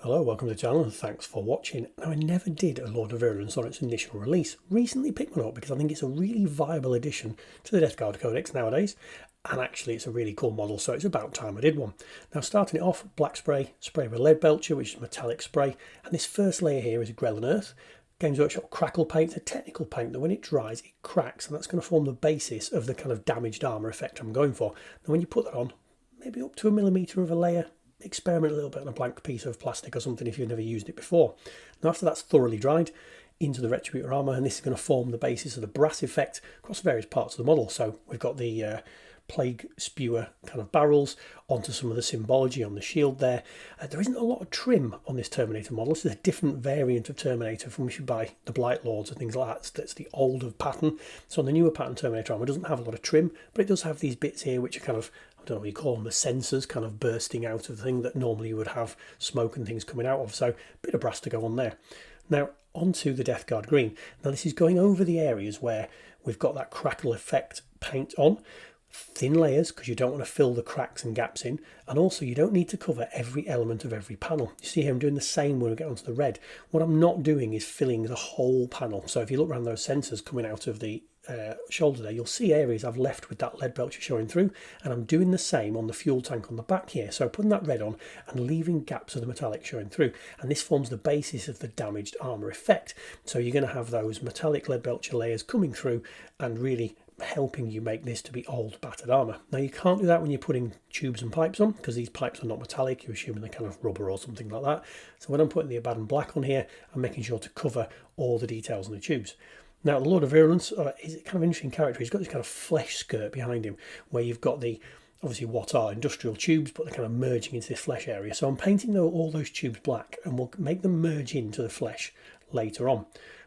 Hello, welcome to the channel and thanks for watching. Now, I never did a Lord of Virulance on its initial release. Recently picked one up because I think it's a really viable addition to the Death Guard Codex nowadays, and actually it's a really cool model, so it's about time I did one. Now, starting it off, black spray with lead belcher, which is metallic spray, and this first layer here is Grell and Earth. Games Workshop crackle paint. It's a technical paint that when it dries it cracks, and that's going to form the basis of the kind of damaged armour effect I'm going for. Now when you put that on, maybe up to 1 millimetre of a layer, experiment a little bit on a blank piece of plastic or something if you've never used it before. Now after that's thoroughly dried, into the Retributor armour, and this is going to form the basis of the brass effect across various parts of the model. So we've got the plague spewer kind of barrels onto some of the symbology on the shield there. There isn't a lot of trim on this Terminator model. This is a different variant of Terminator from which you buy the Blight Lords and things like that. That's the older pattern. So on the newer pattern Terminator armour, it doesn't have a lot of trim, but it does have these bits here which are kind of, I don't know what you call them, the sensors kind of bursting out of the thing that normally you would have smoke and things coming out of. So a bit of brass to go on there. Now onto the Death Guard green. Now this is going over the areas where we've got that crackle effect paint on. Thin layers because you don't want to fill the cracks and gaps in, and also you don't need to cover every element of every panel. You see here I'm doing the same when we get onto the red. What I'm not doing is filling the whole panel. So if you look around those sensors coming out of the shoulder there, you'll see areas I've left with that lead belcher showing through, and I'm doing the same on the fuel tank on the back here. So putting that red on and leaving gaps of the metallic showing through, and this forms the basis of the damaged armour effect. So you're going to have those metallic lead belcher layers coming through and really helping you make this to be old battered armour. Now you can't do that when you're putting tubes and pipes on, because these pipes are not metallic. You're assuming they're kind of rubber or something like that. So when I'm putting the Abaddon black on here, I'm making sure to cover all the details on the tubes. Now the Lord of Virulance is kind of an interesting character. He's got this kind of flesh skirt behind him where you've got the obviously what are industrial tubes, but they're kind of merging into this flesh area. So I'm painting all those tubes black, and we'll make them merge into the flesh later on.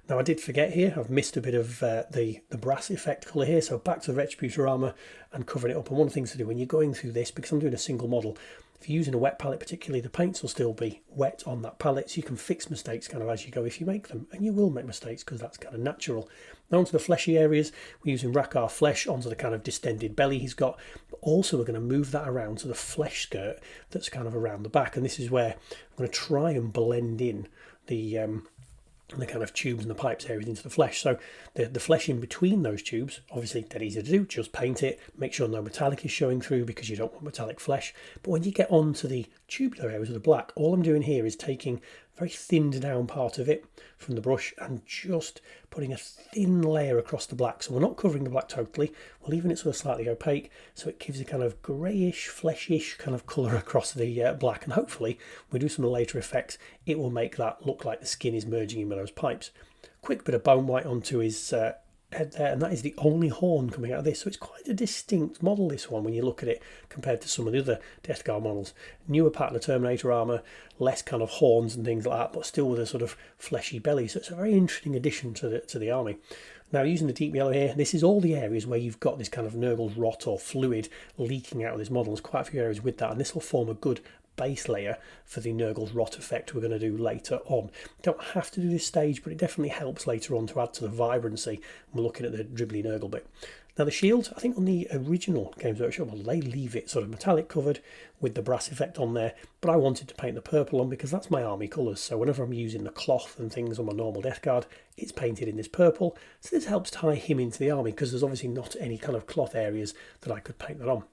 Now I did forget here, I've missed a bit of the brass effect colour here, so back to the Retributor armour and covering it up. And one of the things to do when you're going through this, because I'm doing a single model, if you're using a wet palette particularly, the paints will still be wet on that palette, so you can fix mistakes kind of as you go if you make them, and you will make mistakes because that's kind of natural. Now onto the fleshy areas, we're using Rakkar flesh onto the kind of distended belly he's got, but also we're going to move that around to the flesh skirt that's kind of around the back, and this is where I'm going to try and blend in the kind of tubes and the pipes areas into the flesh. So the flesh in between those tubes, obviously dead easy to do, just paint it, make sure no metallic is showing through because you don't want metallic flesh. But when you get onto the tubular areas of the black, all I'm doing here is taking a very thinned down part of it from the brush and just putting a thin layer across the black. So we're not covering the black totally, we're leaving it sort of slightly opaque, so it gives a kind of greyish, fleshish kind of colour across the black, and hopefully we do some later effects, it will make that look like the skin is merging in with those pipes. Quick bit of bone white onto his head there, and that is the only horn coming out of this, so it's quite a distinct model, this one, when you look at it compared to some of the other Death Guard models. Newer pattern of Terminator armour, less kind of horns and things like that, but still with a sort of fleshy belly, so it's a very interesting addition to the army. Now using the deep yellow here, this is all the areas where you've got this kind of Nurgle's rot or fluid leaking out of this model. There's quite a few areas with that, and this will form a good base layer for the Nurgle's rot effect we're going to do later on. You don't have to do this stage, but it definitely helps later on to add to the vibrancy. We're looking at the dribbly Nurgle bit. Now the shield, I think on the original Games Workshop model, they leave it sort of metallic covered with the brass effect on there, but I wanted to paint the purple on because that's my army colours. So whenever I'm using the cloth and things on my normal Death Guard, it's painted in this purple. So this helps tie him into the army because there's obviously not any kind of cloth areas that I could paint that on.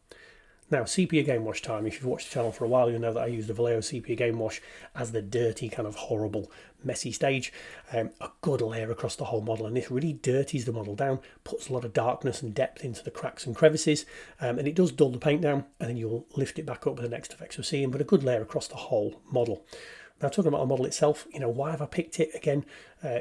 Now, sepia game wash time. If you've watched the channel for a while, you'll know that I use the Vallejo sepia game wash as the dirty, kind of horrible, messy stage. A good layer across the whole model, and this really dirties the model down, puts a lot of darkness and depth into the cracks and crevices, and it does dull the paint down, and then you'll lift it back up with the next effects we're seeing, but a good layer across the whole model. Now talking about the model itself, why have I picked it again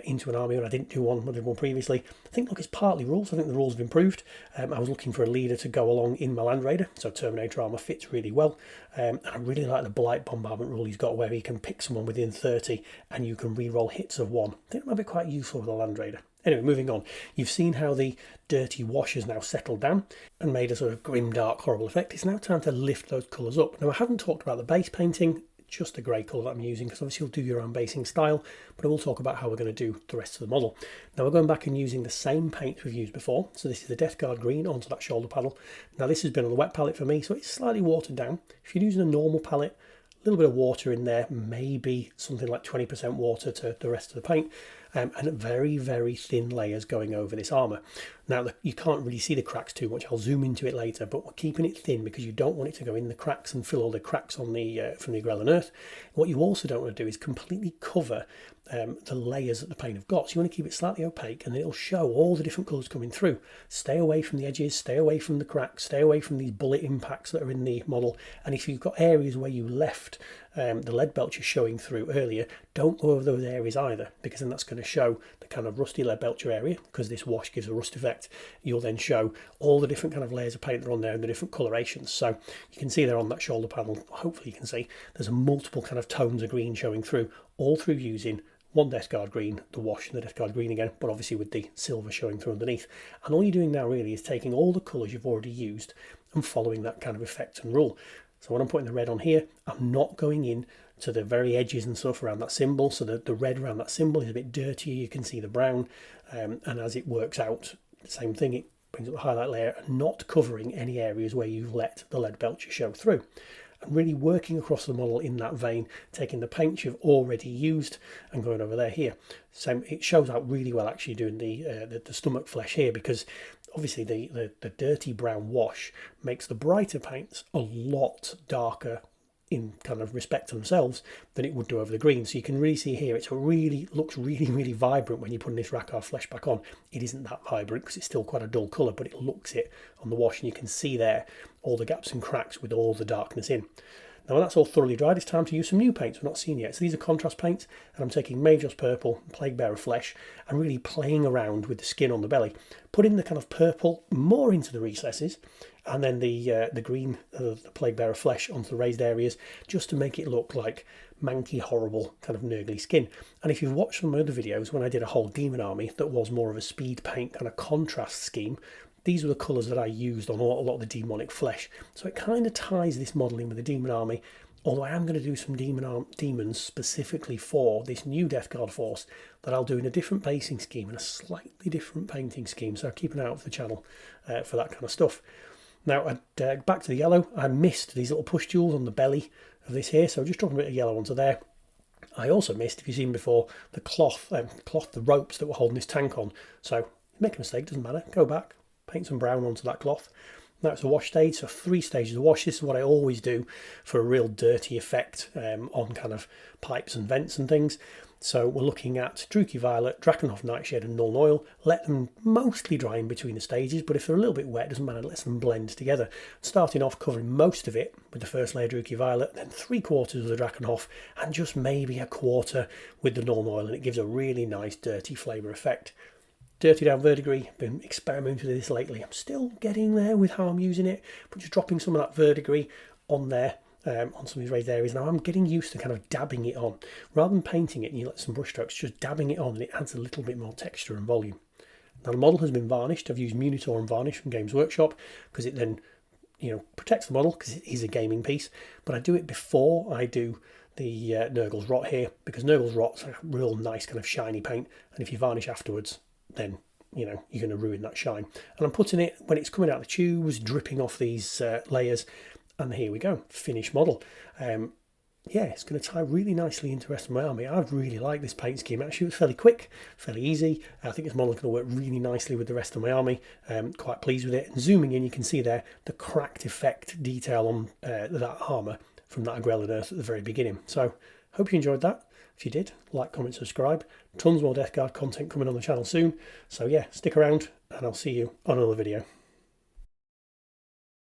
into an army when I didn't do one, I did one previously? I think, look, it's partly rules. I think the rules have improved. I was looking for a leader to go along in my Land Raider, so Terminator armour fits really well. And I really like the Blight bombardment rule he's got, where he can pick someone within 30 and you can re-roll hits of 1. I think that might be quite useful with a Land Raider. Anyway, moving on. You've seen how the dirty wash has now settled down and made a sort of grim, dark, horrible effect. It's now time to lift those colours up. Now, I haven't talked about the base painting, just a grey colour that I'm using, because obviously you'll do your own basing style, but I will talk about how we're going to do the rest of the model. Now we're going back and using the same paint we've used before, so this is the Death Guard green onto that shoulder panel. Now this has been on the wet palette for me, so it's slightly watered down. If you're using a normal palette, little bit of water in there, maybe something like 20% water to the rest of the paint, and very, very thin layers going over this armour. Now, you can't really see the cracks too much. I'll zoom into it later, but we're keeping it thin because you don't want it to go in the cracks and fill all the cracks on the from the Grelin Earth. What you also don't want to do is completely cover the layers that the paint have got. So you want to keep it slightly opaque, and it'll show all the different colours coming through. Stay away from the edges, stay away from the cracks, stay away from these bullet impacts that are in the model. And if you've got areas where you left the lead belcher showing through earlier, don't go over those areas either, because then that's going to show the kind of rusty lead belcher area, because this wash gives a rust effect. You'll then show all the different kind of layers of paint that are on there and the different colorations. So you can see there on that shoulder panel, hopefully you can see, there's a multiple kind of tones of green showing through, all through using one Death Guard green, the wash, and the Death Guard green again, but obviously with the silver showing through underneath. And all you're doing now really is taking all the colours you've already used and following that kind of effect and rule. So when I'm putting the red on here, I'm not going in to the very edges and stuff around that symbol, so the red around that symbol is a bit dirtier, you can see the brown, and as it works out, the same thing, it brings up the highlight layer, not covering any areas where you've let the lead belcher show through. And really working across the model in that vein, taking the paint you've already used and going over there here. So it shows out really well actually doing the stomach flesh here, because obviously the dirty brown wash makes the brighter paints a lot darker in kind of respect to themselves than it would do over the green. So you can really see here, looks really vibrant when you're putting this Rakkar flesh back on. It isn't that vibrant because it's still quite a dull colour, but it looks it on the wash, and you can see there all the gaps and cracks with all the darkness in. Now when that's all thoroughly dried, it's time to use some new paints we've not seen yet. So these are contrast paints, and I'm taking Major's Purple, Plague Bearer Flesh, and really playing around with the skin on the belly, putting the kind of purple more into the recesses, and then the green, the Plague Bearer Flesh onto the raised areas, just to make it look like manky, horrible, kind of nurgly skin. And if you've watched some of my other videos, when I did a whole demon army that was more of a speed paint kind of contrast scheme, these were the colours that I used on a lot of the demonic flesh. So it kind of ties this model in with the demon army, although I am going to do some demons specifically for this new Death Guard force that I'll do in a different basing scheme and a slightly different painting scheme. So keep an eye out for the channel for that kind of stuff. Now, back to the yellow, I missed these little pustules on the belly of this here, so just dropping a bit of yellow onto there. I also missed, if you've seen before, the the ropes that were holding this tank on. So, make a mistake, doesn't matter, go back, paint some brown onto that cloth. Now it's a wash stage, so 3 stages of wash. This is what I always do for a real dirty effect on kind of pipes and vents and things. So we're looking at Druchii Violet, Drakenhof Nightshade and Nuln Oil. Let them mostly dry in between the stages, but if they're a little bit wet, doesn't matter, let them blend together. Starting off covering most of it with the first layer Druchii Violet, then 3/4 of the Drakenhof, and just maybe a quarter with the Nuln Oil, and it gives a really nice dirty flavour effect. Dirty down verdigris, been experimenting with this lately. I'm still getting there with how I'm using it, but just dropping some of that verdigris on there, on some of these raised areas. Now I'm getting used to kind of dabbing it on. Rather than painting it and you let some brush strokes, just dabbing it on, and it adds a little bit more texture and volume. Now the model has been varnished. I've used Munitor and Varnish from Games Workshop because it then, protects the model because it is a gaming piece. But I do it before I do the Nurgle's Rot here, because Nurgle's Rot's a real nice kind of shiny paint, and if you varnish afterwards, then you're going to ruin that shine. And I'm putting it when it's coming out the tubes, dripping off these layers, and here we go, finished model. Yeah, it's going to tie really nicely into the rest of my army. I really like this paint scheme. Actually, it's fairly quick, fairly easy. I think this model is going to work really nicely with the rest of my army. Quite pleased with it. And zooming in, you can see there the cracked effect detail on that armour from that Grelin Earth at the very beginning. So, hope you enjoyed that. If you did, like, comment, subscribe. Tons more Death Guard content coming on the channel soon. So yeah, stick around and I'll see you on another video.